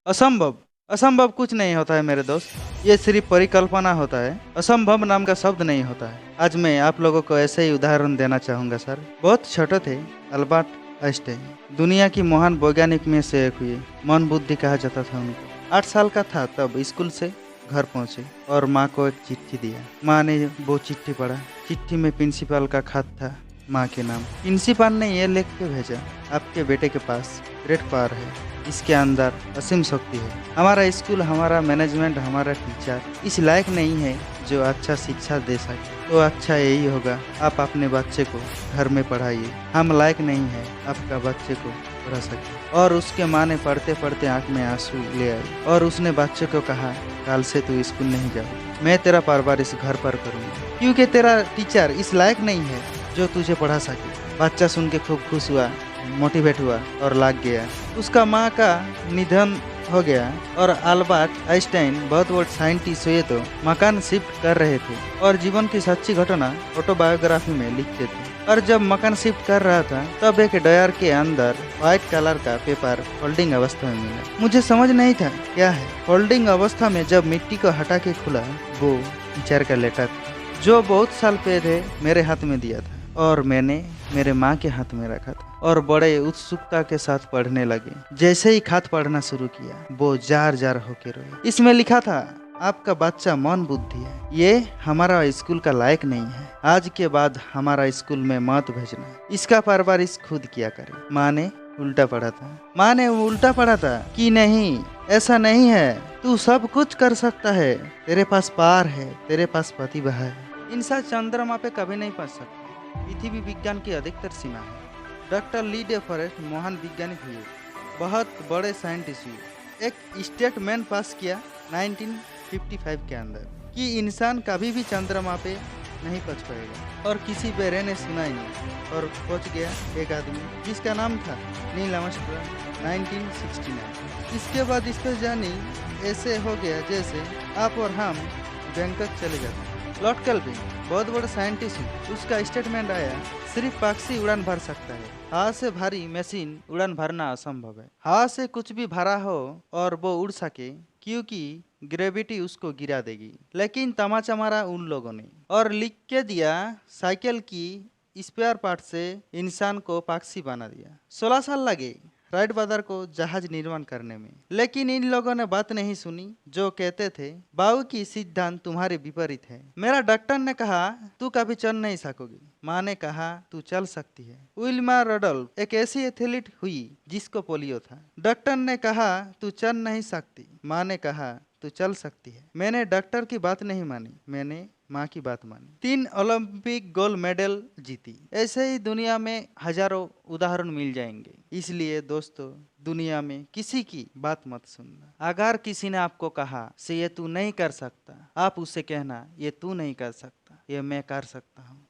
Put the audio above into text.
असंभव असंभव कुछ नहीं होता है मेरे दोस्त, ये सिर्फ परिकल्पना होता है। असंभव नाम का शब्द नहीं होता है। आज मैं आप लोगों को ऐसे ही उदाहरण देना चाहूंगा सर। बहुत छोटे थे अल्बर्ट आइंस्टाइन, दुनिया की महान वैज्ञानिक में से एक हुए। मन बुद्धि कहा जाता था उनको। 8 साल का था तब स्कूल से घर पहुंचे और माँ को एक चिट्ठी दिया। माँ ने वो चिट्ठी पढ़ा। चिट्ठी में प्रिंसिपल का खत था, माँ के नाम। प्रिंसिपल ने ये लिख के भेजा, आपके बेटे के पास ग्रेट पावर है, इसके अंदर असीम शक्ति है। हमारा स्कूल, हमारा मैनेजमेंट, हमारा टीचर इस लायक नहीं है जो अच्छा शिक्षा दे सके। तो अच्छा यही होगा, आप अपने बच्चे को घर में पढ़ाइए। हम लायक नहीं है आपका बच्चे को पढ़ा सके। और उसके माँ ने पढ़ते पढ़ते आंख में आंसू ले आई और उसने बच्चे को कहा, कल से तू स्कूल नहीं जाओ, मैं तेरा परवरिश घर पर करूँगा, क्योंकि तेरा टीचर इस लायक नहीं है जो तुझे पढ़ा सके। बच्चा सुन के खूब खुश हुआ, मोटिवेट हुआ और लग गया। उसका माँ का निधन हो गया और अल्बर्ट आइंस्टाइन बहुत बड़े साइंटिस्ट हुए तो मकान शिफ्ट कर रहे थे और जीवन की सच्ची घटना ऑटोबायोग्राफी में लिखते थे। और जब मकान शिफ्ट कर रहा था तब एक ड्रायर के अंदर व्हाइट कलर का पेपर फोल्डिंग अवस्था में मिला। मुझे समझ नहीं था क्या है। फोल्डिंग अवस्था में जब मिट्टी को हटा के खुला, वो टीचर का लेटर था जो बहुत साल पहले मेरे हाथ में दिया था और मैंने मेरे माँ के हाथ में रखा था और बड़े उत्सुकता के साथ पढ़ने लगे। जैसे ही खत पढ़ना शुरू किया, वो जार जार होके रोए। इसमें लिखा था, आपका बच्चा मन बुद्धि है, ये हमारा स्कूल का लायक नहीं है। आज के बाद हमारा स्कूल में मत भेजना, इसका परवरिश खुद किया करे। माँ ने उल्टा पढ़ा था। माँ ने उल्टा पढ़ा था कि नहीं, ऐसा नहीं है, तू सब कुछ कर सकता है, तेरे पास पार है, तेरे पास प्रतिभा है। इंसान चंद्रमा पे कभी नहीं पहुंच सकता। पृथ्वी विज्ञान की अधिकतर सीमा है। डॉक्टर ली डे फॉरेस्ट महान वैज्ञानिक हुए, बहुत बड़े साइंटिस्ट हुए। एक स्टेटमेंट पास किया 1955 के अंदर कि इंसान कभी भी चंद्रमा पे नहीं पहुंच पाएगा। और किसी बेरे ने सुना ही नहीं और पहुंच गया एक आदमी जिसका नाम था नील आर्मस्ट्रांग 1969। इसके बाद इस पर जानी ऐसे हो गया जैसे आप और हम बैंकॉक चले जाते हैं। लॉर्ड केल्विन बहुत बड़ा साइंटिस्ट है, उसका स्टेटमेंट आया, सिर्फ पक्षी उड़ान भर सकता है, हवा से भारी मशीन उड़ान भरना असंभव है। हवा से कुछ भी भरा हो और वो उड़ सके क्योंकि ग्रेविटी उसको गिरा देगी। लेकिन तमाचा मारा उन लोगों ने और लिख के दिया, साइकिल की स्पेयर पार्ट से इंसान को पक्षी बना दिया। 16 साल लगे राइट ब्रदर को जहाज निर्माण करने में, लेकिन इन लोगों ने बात नहीं सुनी। जो कहते थे, बाबू की सिद्धांत तुम्हारे विपरीत है। मेरा डॉक्टर ने कहा, तू कभी चल नहीं सकोगी। माँ ने कहा, तू चल सकती है। विल्मा रडोल्फ एक ऐसी एथलीट हुई जिसको पोलियो था। डॉक्टर ने कहा, तू चल नहीं सकती। माँ ने कहा, तू चल सकती है। मैंने डॉक्टर की बात नहीं मानी, मैंने माँ की बात मानी। 3 ओलंपिक गोल्ड मेडल जीती। ऐसे ही दुनिया में हजारों उदाहरण मिल जाएंगे। इसलिए दोस्तों, दुनिया में किसी की बात मत सुनना। अगर किसी ने आपको कहा से ये तू नहीं कर सकता, आप उससे कहना, ये तू नहीं कर सकता, ये मैं कर सकता हूँ।